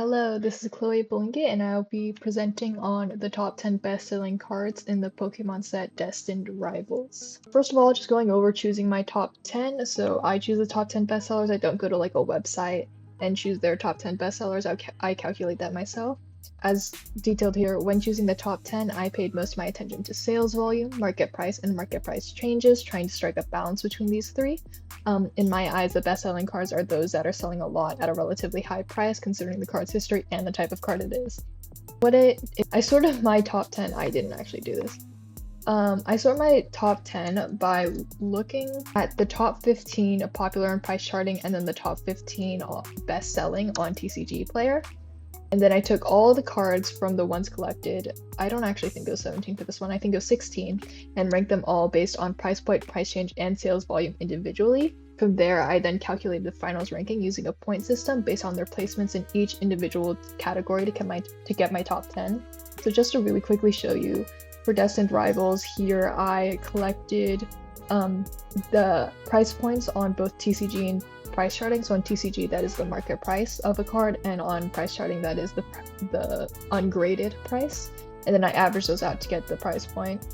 Hello, this is Chloe Blingit, and I'll be presenting on the top 10 best-selling cards in the Pokemon set Destined Rivals. First of all, just going over choosing my top 10. So I choose the top 10 bestsellers. I don't go to like a website and choose their top 10 bestsellers. I calculate that myself. As detailed here, when choosing the top 10, I paid most of my attention to sales volume, market price, and market price changes, trying to strike a balance between these three. In my eyes, the best-selling cards are those that are selling a lot at a relatively high price, considering the card's history and the type of card it is. I sorted my top 10. I didn't actually do this. I sort my top 10 by looking at the top 15 popular in price charting and then the top 15 best-selling on TCG Player. And then I took all the cards from the ones collected. I don't actually think it was 17 for this one. I think it was 16, and ranked them all based on price point, price change, and sales volume individually. From there, I then calculated the finals ranking using a point system based on their placements in each individual category to get my top 10. So just to really quickly show you, for Destined Rivals, here I collected the price points on both TCG and price charting. So on TCG, that is the market price of a card, and on price charting, that is the ungraded price. And then I average those out to get the price point.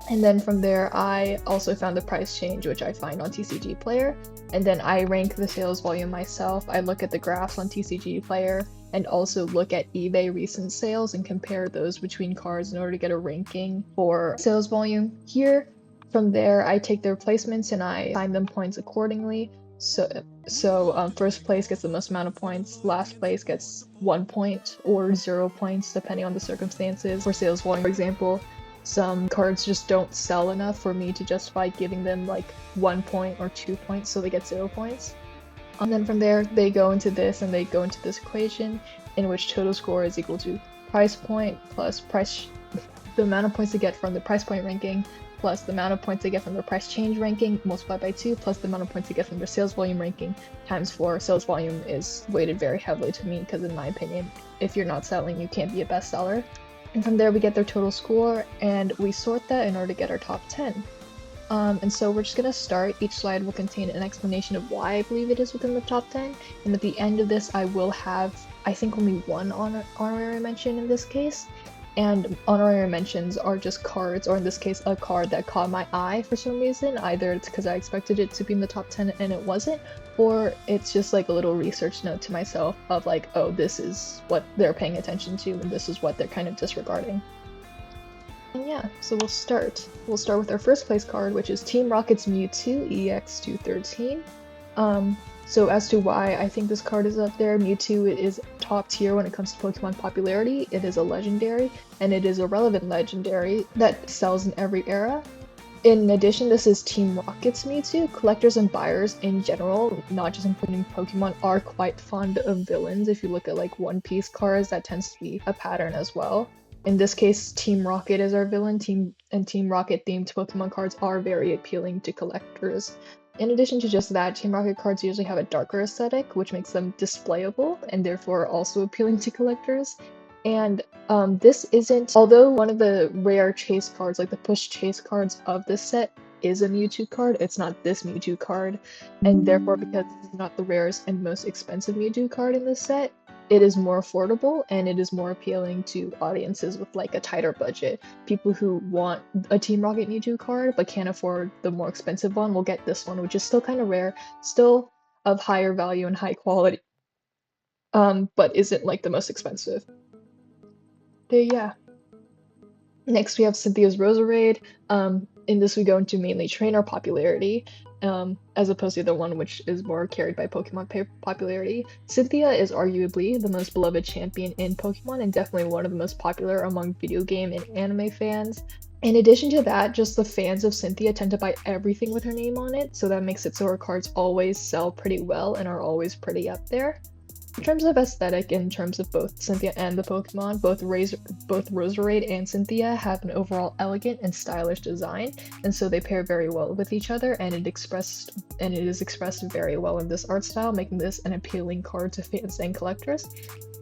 And then from there, I also found the price change, which I find on TCG Player. And then I rank the sales volume myself. I look at the graphs on TCG Player and also look at eBay recent sales and compare those between cards in order to get a ranking for sales volume here. From there, I take their placements and I assign them points accordingly. So first place gets the most amount of points, last place gets 1 point or 0 points depending on the circumstances. For sales volume, for example, some cards just don't sell enough for me to justify giving them like 1 point or 2 points, so they get 0 points. And then from there, they go into this and they go into this equation in which total score is equal to price point plus the amount of points they get from the price point ranking plus the amount of points they get from their price change ranking multiplied by 2 plus the amount of points they get from their sales volume ranking times 4. Sales volume is weighted very heavily to me because in my opinion, if you're not selling, you can't be a bestseller. And from there we get their total score and we sort that in order to get our top 10. And so we're just going to start. Each slide will contain an explanation of why I believe it is within the top 10. And at the end of this, I will have, I think, only one honorary mention in this case. And honorary mentions are just cards, or in this case, a card that caught my eye for some reason. Either it's because I expected it to be in the top 10 and it wasn't, or it's just like a little research note to myself of like, oh, this is what they're paying attention to and this is what they're kind of disregarding. And yeah, so we'll start. We'll start with our first place card, which is Team Rocket's Mewtwo EX213. So as to why I think this card is up there, Mewtwo is top tier when it comes to Pokemon popularity. It is a legendary, and it is a relevant legendary that sells in every era. In addition, this is Team Rocket's Mewtwo. Collectors and buyers in general, not just including Pokemon, are quite fond of villains. If you look at like One Piece cards, that tends to be a pattern as well. In this case, Team Rocket is our villain. Team Rocket themed Pokemon cards are very appealing to collectors. In addition to just that, Team Rocket cards usually have a darker aesthetic, which makes them displayable and therefore also appealing to collectors. And this isn't, although one of the rare chase cards, like the push chase cards of this set, is a Mewtwo card, it's not this Mewtwo card. And therefore, because it's not the rarest and most expensive Mewtwo card in this set, it is more affordable and it is more appealing to audiences with like a tighter budget. People who want a Team Rocket Mewtwo card but can't afford the more expensive one will get this one, which is still kind of rare, still of higher value and high quality, but isn't like the most expensive. But yeah. Next we have Cynthia's Roserade. In this we go into mainly trainer popularity, as opposed to the one which is more carried by Pokemon popularity. Cynthia is arguably the most beloved champion in Pokemon and definitely one of the most popular among video game and anime fans. In addition to that, just the fans of Cynthia tend to buy everything with her name on it, so that makes it so her cards always sell pretty well and are always pretty up there. In terms of aesthetic, in terms of both Cynthia and the Pokemon, both Roserade and Cynthia have an overall elegant and stylish design, and so they pair very well with each other, and it is expressed very well in this art style, making this an appealing card to fans and collectors.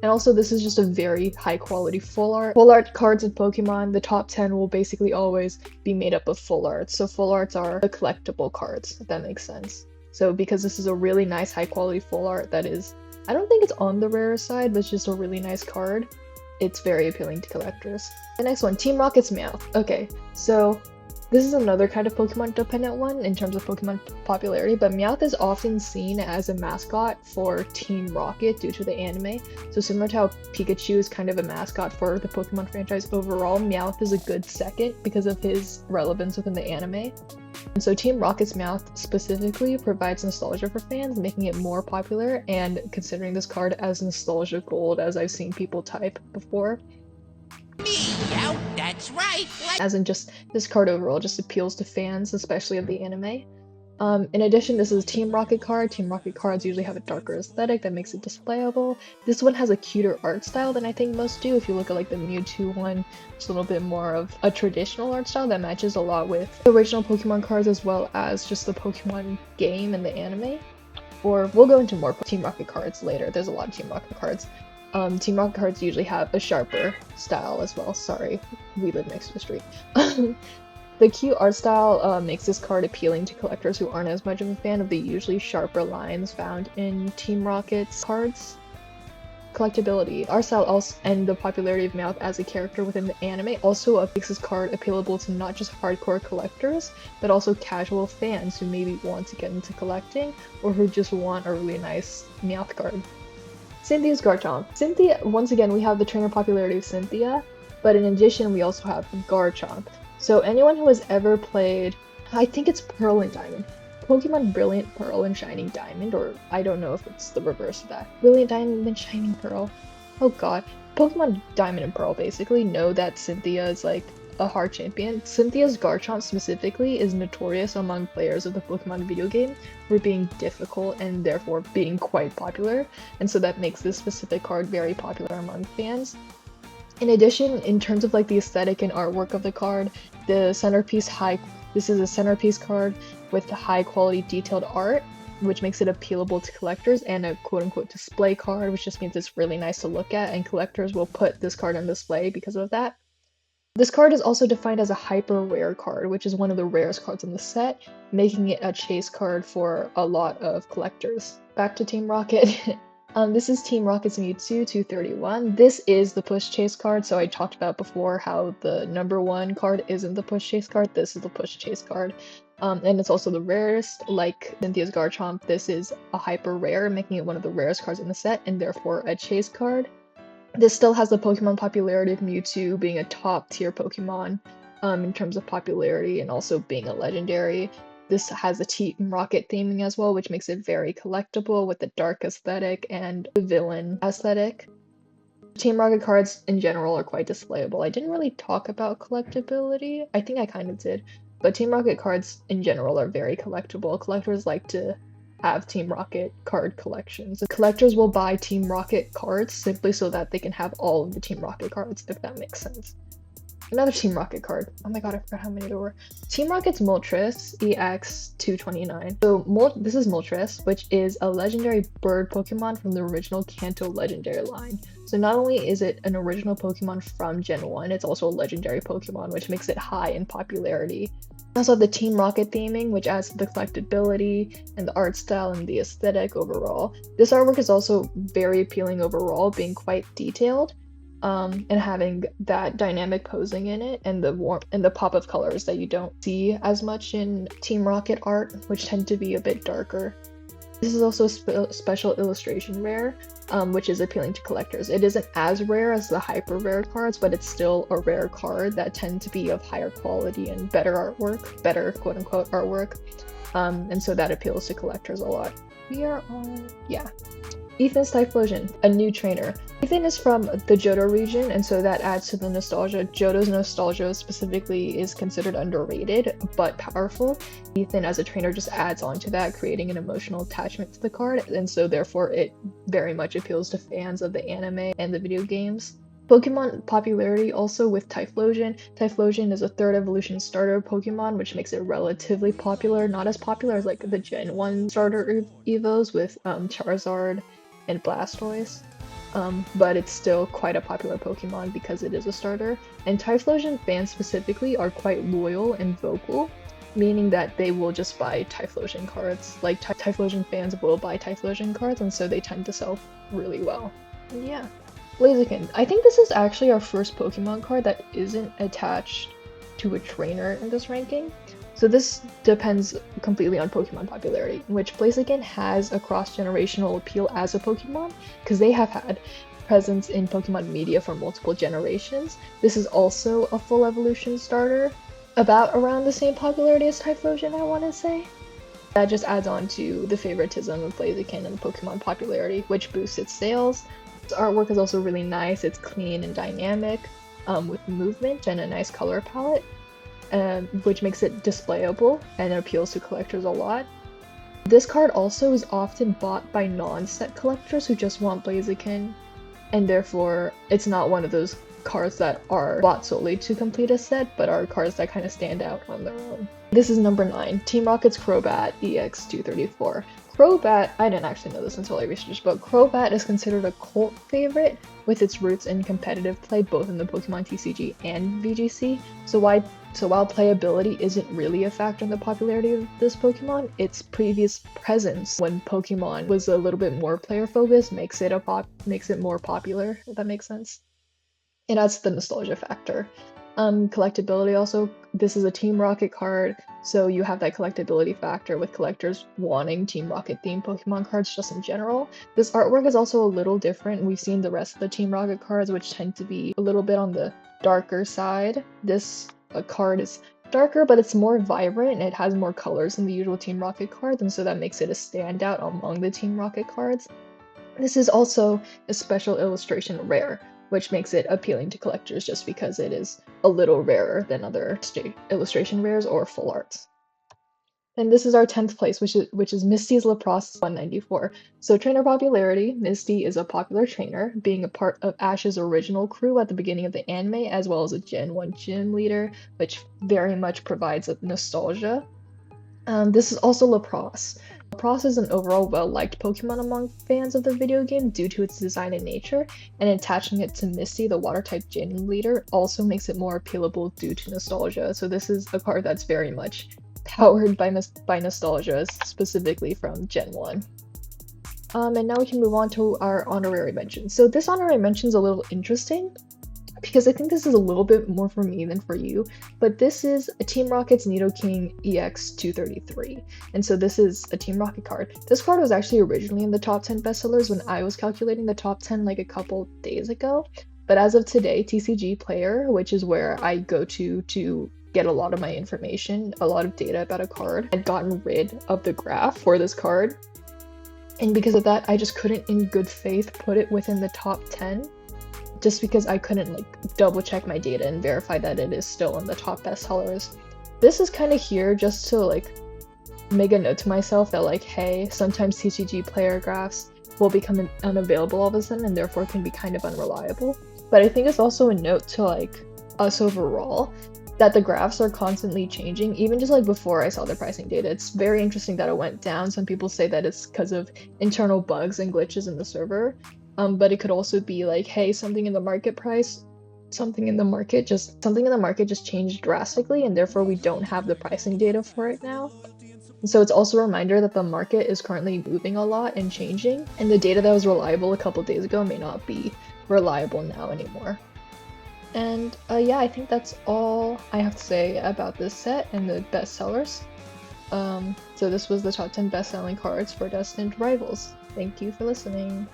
And also, this is just a very high quality full art. Full art cards in Pokemon, the top 10 will basically always be made up of full arts. So full arts are the collectible cards, if that makes sense. So because this is a really nice high quality full art that is I don't think it's on the rare side, but it's just a really nice card. It's very appealing to collectors. The next one, Team Rocket's Meowth. Okay, so this is another kind of Pokemon dependent one in terms of Pokemon popularity, but Meowth is often seen as a mascot for Team Rocket due to the anime. So similar to how Pikachu is kind of a mascot for the Pokemon franchise overall, Meowth is a good second because of his relevance within the anime. And so Team Rocket's Meowth specifically provides nostalgia for fans, making it more popular and considering this card as nostalgia gold, as I've seen people type before. Meow, that's right. As in just this card overall just appeals to fans, especially of the anime. In addition, this is a Team Rocket card. Team Rocket cards usually have a darker aesthetic that makes it displayable. This one has a cuter art style than I think most do. If you look at like the Mewtwo one, it's a little bit more of a traditional art style that matches a lot with the original Pokemon cards as well as just the Pokemon game and the anime. Or we'll go into more Team Rocket cards later. There's a lot of Team Rocket cards. Team Rocket cards usually have a sharper style as well. Sorry, we live next to the street. The cute art style makes this card appealing to collectors who aren't as much of a fan of the usually sharper lines found in Team Rocket's cards. Collectability. Art style also and the popularity of Meowth as a character within the anime also makes this card appealable to not just hardcore collectors, but also casual fans who maybe want to get into collecting or who just want a really nice Meowth card. Cynthia's Garchomp. Cynthia, once again, we have the trainer popularity of Cynthia, but in addition, we also have Garchomp. So anyone who has ever played, I think it's Pearl and Diamond, Pokemon Brilliant Pearl and Shining Diamond, or I don't know if it's the reverse of that. Brilliant Diamond and Shining Pearl. Oh god. Pokemon Diamond and Pearl basically know that Cynthia is like a hard champion. Cynthia's Garchomp specifically is notorious among players of the Pokemon video game for being difficult and therefore being quite popular, and so that makes this specific card very popular among fans. In addition, in terms of like the aesthetic and artwork of the card, this is a centerpiece card with high quality detailed art, which makes it appealable to collectors, and a quote-unquote display card, which just means it's really nice to look at and collectors will put this card on display because of that. This card is also defined as a hyper rare card, which is one of the rarest cards in the set, making it a chase card for a lot of collectors. Back to Team Rocket. This is Team Rocket's Mewtwo 231. This is the push chase card, so I talked about before how the number one card isn't the push chase card. This is the push chase card. And it's also the rarest. Like Cynthia's Garchomp, this is a hyper rare, making it one of the rarest cards in the set and therefore a chase card. This still has the Pokemon popularity of Mewtwo being a top tier Pokemon in terms of popularity and also being a legendary. This has a Team Rocket theming as well, which makes it very collectible with the dark aesthetic and the villain aesthetic. Team Rocket cards in general are quite displayable. I didn't really talk about collectability. I think I kind of did. But Team Rocket cards in general are very collectible. Collectors like to have Team Rocket card collections. Collectors will buy Team Rocket cards simply so that they can have all of the Team Rocket cards, if that makes sense. Another Team Rocket card. Oh my god, I forgot how many there were. Team Rocket's Moltres EX229. So this is Moltres, which is a legendary bird Pokemon from the original Kanto legendary line. So not only is it an original Pokemon from Gen 1, it's also a legendary Pokemon, which makes it high in popularity. We also have the Team Rocket theming, which adds to the collectability and the art style and the aesthetic overall. This artwork is also very appealing overall, being quite detailed. And having that dynamic posing in it and the warmth and the pop of colors that you don't see as much in Team Rocket art, which tend to be a bit darker. This is also a special illustration rare, which is appealing to collectors. It isn't as rare as the hyper rare cards, but it's still a rare card that tend to be of higher quality and better artwork, better quote-unquote artwork, and so that appeals to collectors a lot. We are on, yeah. Ethan's Typhlosion, a new trainer. Ethan is from the Johto region, and so that adds to the nostalgia. Johto's nostalgia specifically is considered underrated, but powerful. Ethan as a trainer just adds on to that, creating an emotional attachment to the card, and so therefore it very much appeals to fans of the anime and the video games. Pokemon popularity also with Typhlosion. Typhlosion is a third evolution starter Pokemon, which makes it relatively popular. Not as popular as like the Gen 1 starter Evos with Charizard and Blastoise, but it's still quite a popular Pokemon because it is a starter. And Typhlosion fans specifically are quite loyal and vocal, meaning that they will just buy Typhlosion cards. Like, Typhlosion fans will buy Typhlosion cards, and so they tend to sell really well. And yeah. Blaziken. I think this is actually our first Pokemon card that isn't attached to a trainer in this ranking. So this depends completely on Pokemon popularity, in which Blaziken has a cross-generational appeal as a Pokemon, because they have had presence in Pokemon media for multiple generations. This is also a full evolution starter, about around the same popularity as Typhlosion, I want to say. That just adds on to the favoritism of Blaziken and the Pokemon popularity, which boosts its sales. Its artwork is also really nice. It's clean and dynamic, with movement and a nice color palette, which makes it displayable and appeals to collectors a lot. This card also is often bought by non-set collectors who just want Blaziken, and therefore it's not one of those cards that are bought solely to complete a set, but are cards that kind of stand out on their own. This is number 9, Team Rocket's Crobat EX234. Crobat, I didn't actually know this until I researched, but Crobat is considered a cult favorite with its roots in competitive play both in the Pokemon TCG and VGC. So while playability isn't really a factor in the popularity of this Pokemon, its previous presence when Pokemon was a little bit more player focused makes it more popular, if that makes sense. It adds to the nostalgia factor. Collectability also, this is a Team Rocket card, so you have that collectability factor with collectors wanting Team Rocket themed Pokemon cards just in general. This artwork is also a little different. We've seen the rest of the Team Rocket cards, which tend to be a little bit on the darker side. This card is darker, but it's more vibrant and it has more colors than the usual Team Rocket cards, and so that makes it a standout among the Team Rocket cards. This is also a special illustration rare, which makes it appealing to collectors just because it is a little rarer than other illustration rares or full arts. And this is our 10th place, which is Misty's Lapras 194. So trainer popularity, Misty is a popular trainer, being a part of Ash's original crew at the beginning of the anime, as well as a Gen 1 gym leader, which very much provides a nostalgia. This is also Lapras. Lapras is an overall well-liked Pokemon among fans of the video game due to its design and nature, and attaching it to Misty, the water-type gym leader, also makes it more appealable due to nostalgia. So this is a card that's very much powered by nostalgia, specifically from Gen 1. And now we can move on to our honorary mention. So this honorary mention is a little interesting, because I think this is a little bit more for me than for you, but this is a Team Rocket's Nidoking EX233, and so this is a Team Rocket card. This card was actually originally in the top 10 bestsellers when I was calculating the top 10 like a couple days ago, but as of today, TCG Player, which is where I go to get a lot of my information, a lot of data about a card, had gotten rid of the graph for this card, and because of that, I just couldn't in good faith put it within the top 10. Just because I couldn't double check my data and verify that it is still in the top bestsellers. This is kind of here just to make a note to myself that hey, sometimes TCG player graphs will become unavailable all of a sudden and therefore can be kind of unreliable. But I think it's also a note to us overall that the graphs are constantly changing, even just before I saw the pricing data. It's very interesting that it went down. Some people say that it's because of internal bugs and glitches in the server. But it could also be hey, something in the market just changed drastically, and therefore we don't have the pricing data for it now. And so it's also a reminder that the market is currently moving a lot and changing, and the data that was reliable a couple days ago may not be reliable now anymore. And yeah, I think that's all I have to say about this set and the bestsellers. So this was the top 10 best-selling cards for Destined Rivals. Thank you for listening.